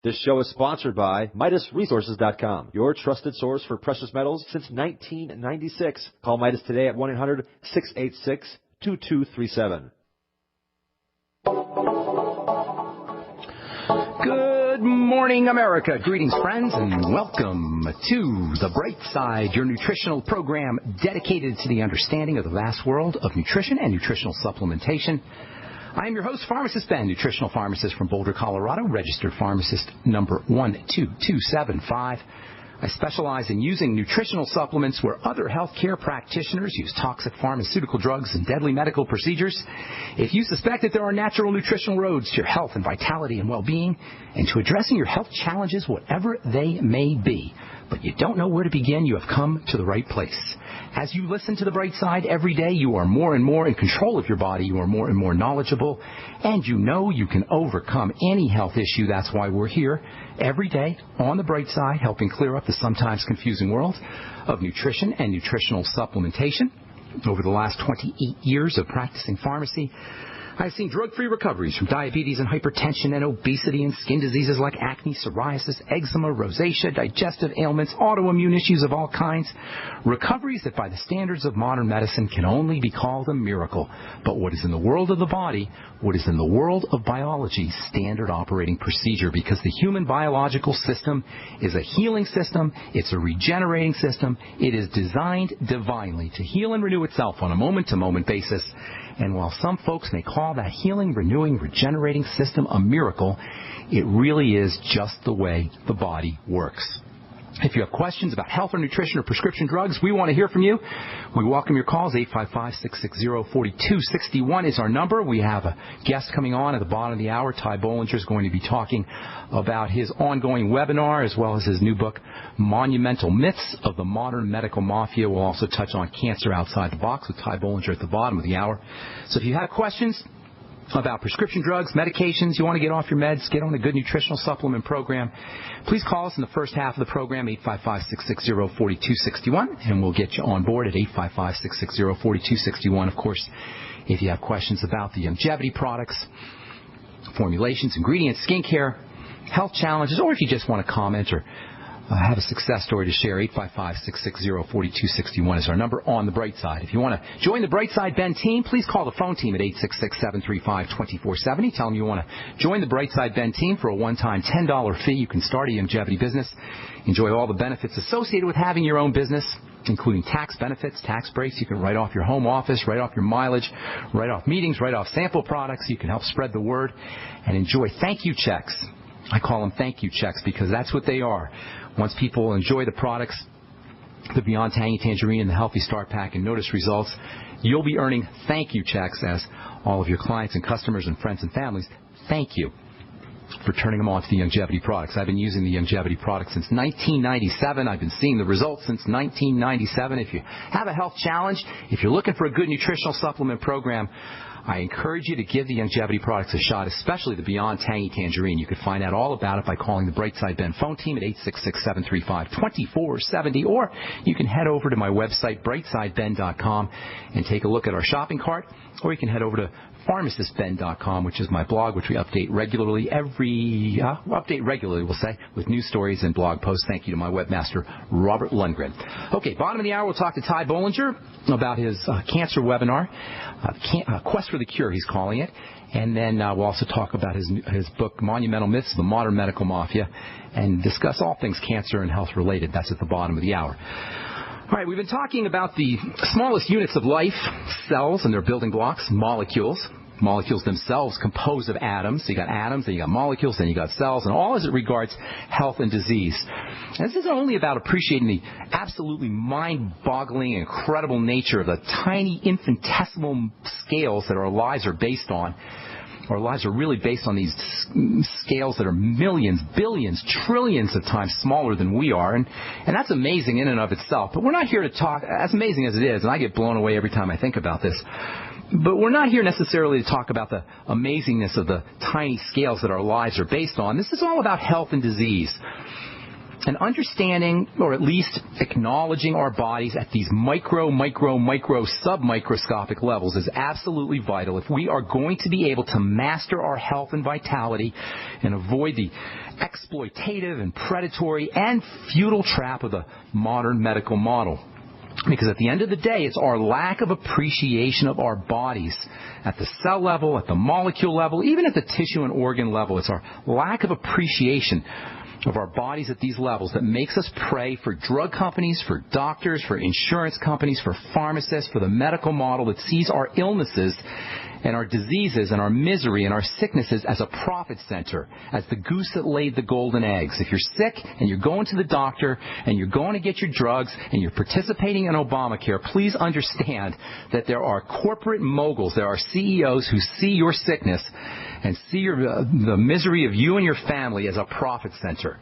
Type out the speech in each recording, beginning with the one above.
This show is sponsored by MidasResources.com, your trusted source for precious metals since 1996. Call Midas today at 1-800-686-2237. Good morning, America. Greetings, friends, and welcome to The Bright Side, your nutritional program dedicated to the understanding of the vast world of nutrition and nutritional supplementation. I am your host, Pharmacist Ben, nutritional pharmacist from Boulder, Colorado, registered pharmacist number 12275. I specialize in using nutritional supplements where other healthcare practitioners use toxic pharmaceutical drugs and deadly medical procedures. If you suspect that there are natural nutritional roads to your health and vitality and well-being and to addressing your health challenges, whatever they may be, but you don't know where to begin, you have come to the right place. As you listen to The Bright Side every day, you are more and more in control of your body. You are more and more knowledgeable, and you know you can overcome any health issue. That's why we're here every day on The Bright Side, helping clear up the sometimes confusing world of nutrition and nutritional supplementation. Over the last 28 years of practicing pharmacy, I've seen drug-free recoveries from diabetes and hypertension and obesity and skin diseases like acne, psoriasis, eczema, rosacea, digestive ailments, autoimmune issues of all kinds. Recoveries that by the standards of modern medicine can only be called a miracle. But what is in the world of the body, what is in the world of biology, standard operating procedure, because the human biological system is a healing system, it's a regenerating system, it is designed divinely to heal and renew itself on a moment-to-moment basis. And while some folks may call that healing, renewing, regenerating system a miracle, it really is just the way the body works. If you have questions about health or nutrition or prescription drugs, we want to hear from you. We welcome your calls. 855-660-4261 is our number. We have a guest coming on at the bottom of the hour. Ty Bollinger is going to be talking about his ongoing webinar as well as his new book, Monumental Myths of the Modern Medical Mafia. We'll also touch on cancer outside the box with Ty Bollinger at the bottom of the hour. So if you have questions about prescription drugs, medications, you want to get off your meds, get on a good nutritional supplement program, please call us in the first half of the program, 855-660-4261, and we'll get you on board at 855-660-4261. Of course, if you have questions about the longevity products, formulations, ingredients, skincare, health challenges, or if you just want to comment or have a success story to share, 855-660-4261 is our number on The Bright Side. If you want to join the Brightside Ben team, please call the phone team at 866-735-2470. Tell them you want to join the Brightside Ben team for a one-time $10 fee. You can start a longevity business, enjoy all the benefits associated with having your own business, including tax benefits, tax breaks. You can write off your home office, write off your mileage, write off meetings, write off sample products. You can help spread the word and enjoy thank you checks. I call them thank you checks because that's what they are. Once people enjoy the products, the Beyond Tangy Tangerine and the Healthy Start Pack, and notice results, you'll be earning thank you checks as all of your clients and customers and friends and families thank you for turning them on to the longevity products. I've been using the longevity products since 1997. I've been seeing the results since 1997. If you have a health challenge, if you're looking for a good nutritional supplement program, I encourage you to give the longevity products a shot, especially the Beyond Tangy Tangerine. You can find out all about it by calling the Brightside Ben phone team at 866-735-2470, or you can head over to my website, brightsideben.com, and take a look at our shopping cart, or you can head over to pharmacistben.com, which is my blog, which we update regularly we'll say, with news stories and blog posts. Thank you to my webmaster, Robert Lundgren. Okay, bottom of the hour, we'll talk to Ty Bollinger about his cancer webinar, Quest for the Cure, he's calling it. And then we'll also talk about his book, Monumental Myths of the Modern Medical Mafia, and discuss all things cancer and health related. That's at the bottom of the hour. All right, we've been talking about the smallest units of life, cells and their building blocks, molecules. Molecules themselves composed of atoms. So you got atoms, then you got molecules, then you got cells, and all as it regards health and disease. And this isn't only about appreciating the absolutely mind-boggling, incredible nature of the tiny infinitesimal scales that our lives are based on. Our lives are really based on these scales that are millions, billions, trillions of times smaller than we are. And that's amazing in and of itself. But we're not here to talk, as amazing as it is, and I get blown away every time I think about this, but we're not here necessarily to talk about the amazingness of the tiny scales that our lives are based on. This is all about health and disease. And understanding, or at least acknowledging our bodies at these micro, submicroscopic levels is absolutely vital if we are going to be able to master our health and vitality and avoid the exploitative and predatory and futile trap of the modern medical model. Because at the end of the day, it's our lack of appreciation of our bodies at the cell level, at the molecule level, even at the tissue and organ level. It's our lack of appreciation of our bodies at these levels that makes us pray for drug companies, for doctors, for insurance companies, for pharmacists, for the medical model that sees our illnesses and our diseases and our misery and our sicknesses as a profit center, as the goose that laid the golden eggs. If you're sick and you're going to the doctor and you're going to get your drugs and you're participating in Obamacare, please understand that there are corporate moguls, there are CEOs who see your sickness and see the misery of you and your family as a profit center.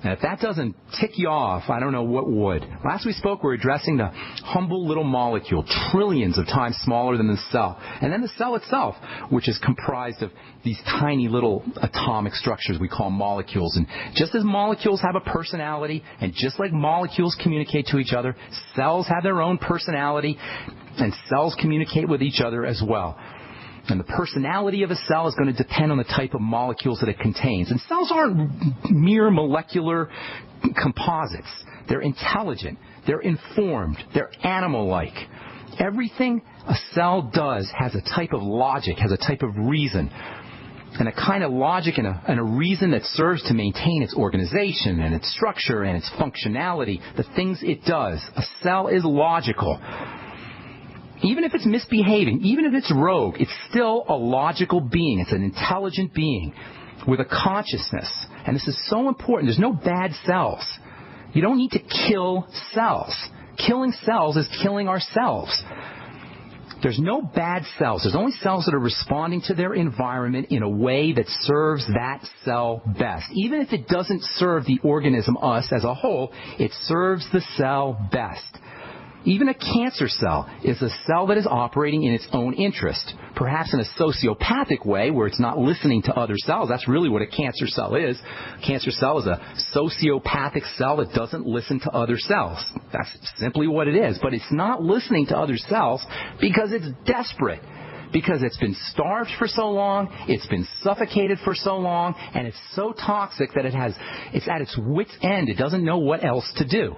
And if that doesn't tick you off, I don't know what would. Last we spoke, we were addressing the humble little molecule, trillions of times smaller than the cell. And then the cell itself, which is comprised of these tiny little atomic structures we call molecules. And just as molecules have a personality, and just like molecules communicate to each other, cells have their own personality, and cells communicate with each other as well. And the personality of a cell is going to depend on the type of molecules that it contains. And cells aren't mere molecular composites. They're intelligent. They're informed. They're animal-like. Everything a cell does has a type of logic, has a type of reason. And a kind of logic and a reason that serves to maintain its organization and its structure and its functionality, the things it does. A cell is logical. Even if it's misbehaving, even if it's rogue, it's still a logical being. It's an intelligent being with a consciousness. And this is so important. There's no bad cells. You don't need to kill cells. Killing cells is killing ourselves. There's no bad cells. There's only cells that are responding to their environment in a way that serves that cell best. Even if it doesn't serve the organism, us, as a whole, it serves the cell best. Even a cancer cell is a cell that is operating in its own interest, perhaps in a sociopathic way where it's not listening to other cells. That's really what a cancer cell is. A cancer cell is a sociopathic cell that doesn't listen to other cells. That's simply what it is. But it's not listening to other cells because it's desperate. Because it's been starved for so long, it's been suffocated for so long, and it's so toxic that it's at its wit's end. It doesn't know what else to do.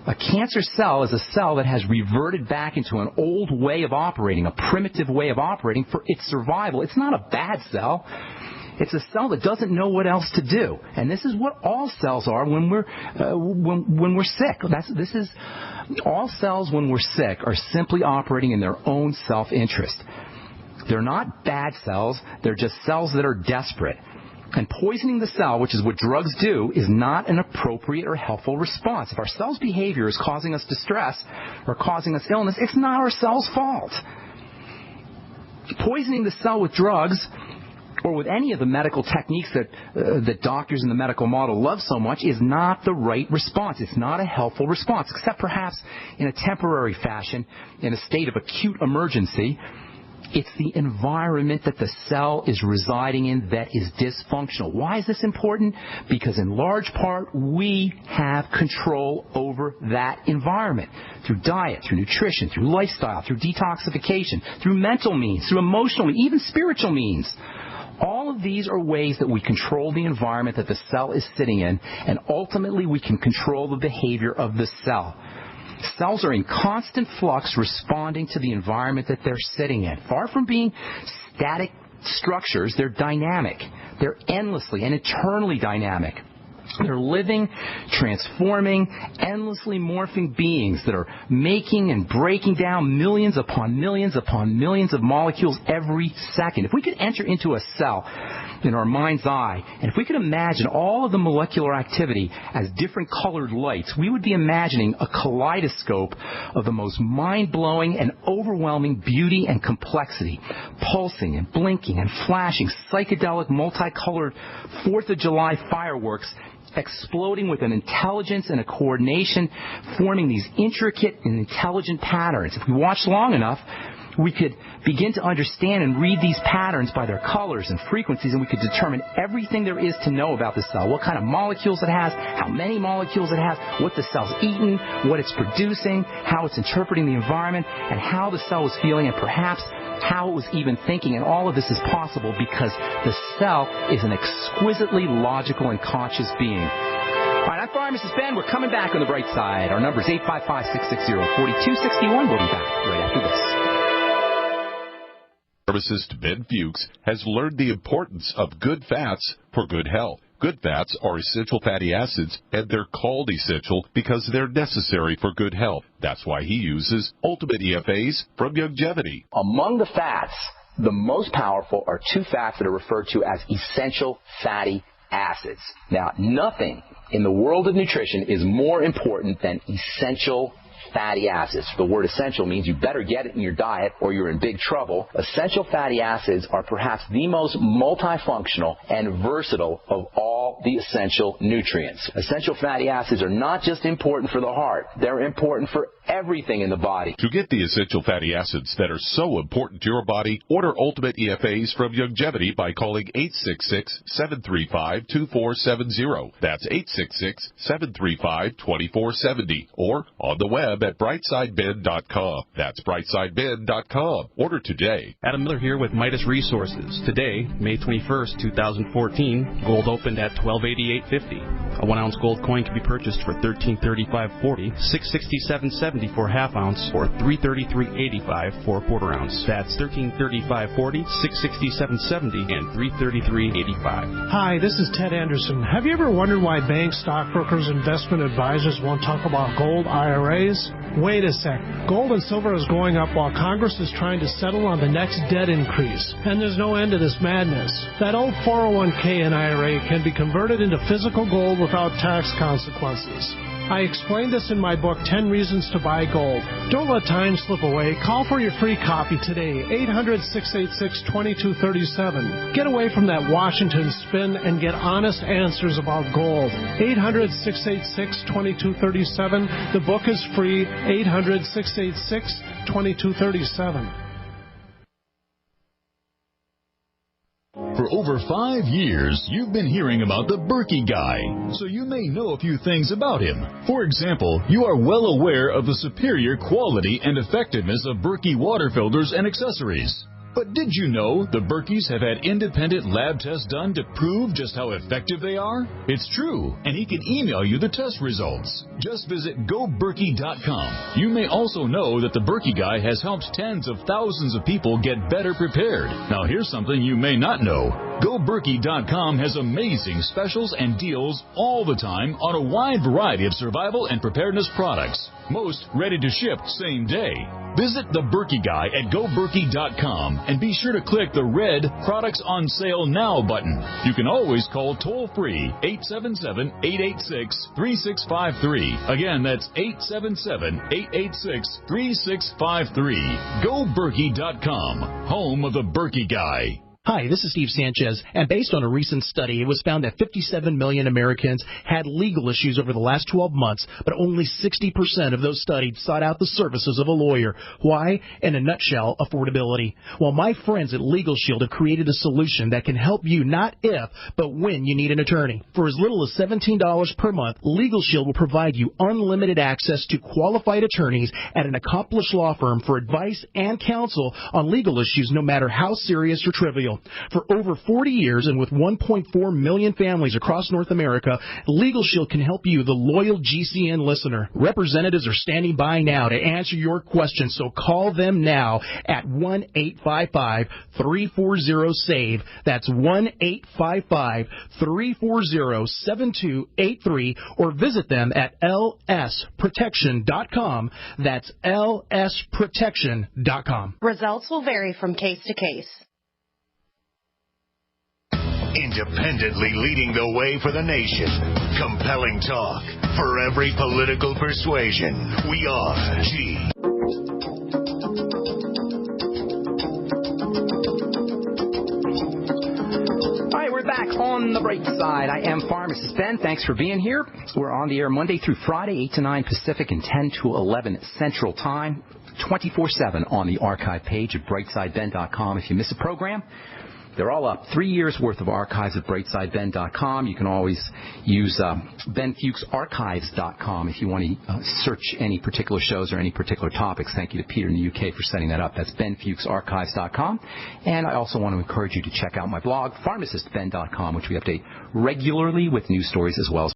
A cancer cell is a cell that has reverted back into an old way of operating, a primitive way of operating for its survival. It's not a bad cell. It's a cell that doesn't know what else to do. And this is what all cells are when we're sick. All cells when we're sick are simply operating in their own self-interest. They're not bad cells. They're just cells that are desperate. And poisoning the cell, which is what drugs do, is not an appropriate or helpful response. If our cell's behavior is causing us distress or causing us illness, it's not our cell's fault. Poisoning the cell with drugs or with any of the medical techniques that doctors in the medical model love so much is not the right response. It's not a helpful response, except perhaps in a temporary fashion, in a state of acute emergency. It's the environment that the cell is residing in that is dysfunctional. Why is this important? Because in large part, we have control over that environment through diet, through nutrition, through lifestyle, through detoxification, through mental means, through emotional means, even spiritual means. All of these are ways that we control the environment that the cell is sitting in, and ultimately we can control the behavior of the cell. Cells are in constant flux responding to the environment that they're sitting in. Far from being static structures, they're dynamic. They're endlessly and eternally dynamic. They're living, transforming, endlessly morphing beings that are making and breaking down millions upon millions upon millions of molecules every second. If we could enter into a cell in our mind's eye, and if we could imagine all of the molecular activity as different colored lights, we would be imagining a kaleidoscope of the most mind-blowing and overwhelming beauty and complexity, pulsing and blinking and flashing, psychedelic, multicolored 4th of July fireworks exploding with an intelligence and a coordination, forming these intricate and intelligent patterns. If we watch long enough, we could begin to understand and read these patterns by their colors and frequencies, and we could determine everything there is to know about the cell, what kind of molecules it has, how many molecules it has, what the cell's eaten, what it's producing, how it's interpreting the environment, and how the cell was feeling, and perhaps how it was even thinking. And all of this is possible because the cell is an exquisitely logical and conscious being. All right, I'm Pharmacist Ben. We're coming back on the bright side. Our number is 855-660-4261. We'll be back right after this. Pharmacist Ben Fuchs has learned the importance of good fats for good health. Good fats are essential fatty acids, and they're called essential because they're necessary for good health. That's why he uses Ultimate EFAs from Youngevity. Among the fats, the most powerful are two fats that are referred to as essential fatty acids. Now, nothing in the world of nutrition is more important than essential fatty acids. The word essential means you better get it in your diet or you're in big trouble. Essential fatty acids are perhaps the most multifunctional and versatile of all the essential nutrients. Essential fatty acids are not just important for the heart. They're important for everything in the body. To get the essential fatty acids that are so important to your body, order Ultimate EFAs from Youngevity by calling 866-735-2470. That's 866-735-2470. Or on the web at brightsideben.com. That's brightsideben.com. Order today. Adam Miller here with Midas Resources. Today, May 21st, 2014, gold opened at $1288.50. A 1-ounce gold coin can be purchased for $1335.40, $667.70 for a half ounce, or $333.85 for a quarter ounce. That's $1335.40, $667.70, and $333.85. Hi, this is Ted Anderson. Have you ever wondered why banks, stockbrokers, investment advisors won't talk about gold IRAs? Wait a sec. Gold and silver is going up while Congress is trying to settle on the next debt increase. And there's no end to this madness. That old 401k and IRA can be converted into physical gold without tax consequences. I explained this in my book, 10 Reasons to Buy Gold. Don't let time slip away. Call for your free copy today, 800-686-2237. Get away from that Washington spin and get honest answers about gold. 800-686-2237. The book is free, 800-686-2237. For over 5 years, you've been hearing about the Berkey guy, so you may know a few things about him. For example, you are well aware of the superior quality and effectiveness of Berkey water filters and accessories. But did you know the Berkeys have had independent lab tests done to prove just how effective they are? It's true, and he can email you the test results. Just visit GoBerkey.com. You may also know that the Berkey guy has helped tens of thousands of people get better prepared. Now here's something you may not know. GoBerkey.com has amazing specials and deals all the time on a wide variety of survival and preparedness products. Most ready to ship same day. Visit the Berkey guy at GoBerkey.com and be sure to click the red Products on Sale Now button. You can always call toll-free 877-886-3653. Again, that's 877-886-3653. GoBerkey.com, home of the Berkey guy. Hi, this is Steve Sanchez, and based on a recent study, it was found that 57 million Americans had legal issues over the last 12 months, but only 60% of those studied sought out the services of a lawyer. Why? In a nutshell, affordability. Well, my friends at Legal Shield have created a solution that can help you not if, but when you need an attorney. For as little as $17 per month, Legal Shield will provide you unlimited access to qualified attorneys at an accomplished law firm for advice and counsel on legal issues, no matter how serious or trivial. For over 40 years and with 1.4 million families across North America, Legal Shield can help you, the loyal GCN listener. Representatives are standing by now to answer your questions, so call them now at 1-855-340-SAVE. That's 1-855-340-7283, or visit them at lsprotection.com. That's lsprotection.com. Results will vary from case to case. Independently leading the way for the nation. Compelling talk for every political persuasion. We are G. All right, we're back on the bright side. I am Pharmacist Ben. Thanks for being here. We're on the air Monday through Friday, 8 to 9 Pacific and 10 to 11 Central Time. 24/7 on the archive page at brightsideben.com. If you miss a program, they're all up. 3 years' worth of archives at brightsideben.com. You can always use benfuchsarchives.com if you want to search any particular shows or any particular topics. Thank you to Peter in the UK for setting that up. That's benfuchsarchives.com. And I also want to encourage you to check out my blog, pharmacistben.com, which we update regularly with news stories as well as